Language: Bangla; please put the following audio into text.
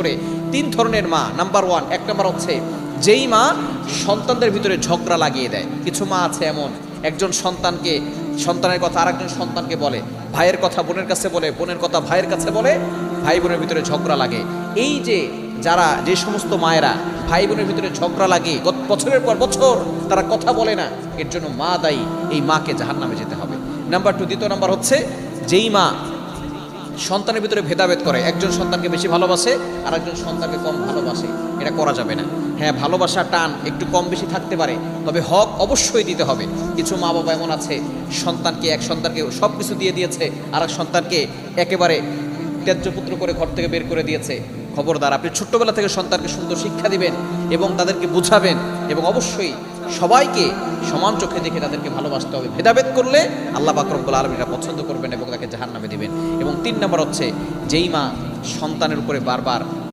করে 3 ধরনের মা। নাম্বার 1, 1 নম্বর হচ্ছে যেই মা সন্তানদের ভিতরে ঝগড়া লাগিয়ে দেয়। কিছু মা আছে এমন, একজন সন্তানের কথা আরেকজন সন্তানকে বলে, ভাইয়ের কথা বোনের কাছে বলে, বোনের কথা ভাইয়ের কাছে বলে, ভাই বোনের ভিতরে ঝগড়া লাগে। এই যে সমস্ত মায়েরা ভাই বোনের ভিতরে ঝগড়া লাগে, বছরের পর বছর তারা কথা বলে না, এর জন্য মা দায়ী। এই মাকে জাহান্নামে যেতে হবে। নাম্বার 2, দ্বিতীয় নাম্বার হচ্ছে যেই মা সন্তানের ভিতরে ভেদাভেদ করে, একজন সন্তানকে বেশি ভালোবাসে আর একজন সন্তানকে কম ভালোবাসে, এটা করা যাবে না। হ্যাঁ, ভালোবাসা টান একটু কম বেশি থাকতে পারে, তবে হক অবশ্যই দিতে হবে। কিছু মা বাবা এমন আছে, এক সন্তানকে সব কিছু দিয়ে দিয়েছে, আর এক সন্তানকে একেবারে ত্যায্যপুত্র করে ঘর থেকে বের করে দিয়েছে। খবরদার, আপনি ছোট্টবেলা থেকে সন্তানকে সুন্দর শিক্ষা দিবেন এবং তাদেরকে বুঝাবেন, এবং অবশ্যই সবাইকে সমান চোখে দেখে তাদেরকে ভালোবাসতে হবে। ভেদাভেদ করলে আল্লাহ পাক রব্বুল আলামিন এটা পছন্দ করবেন এবং তাকে জাহান্নামে দিবেন। এবং 3 নম্বর হচ্ছে যেই মা সন্তানের উপরে বারবার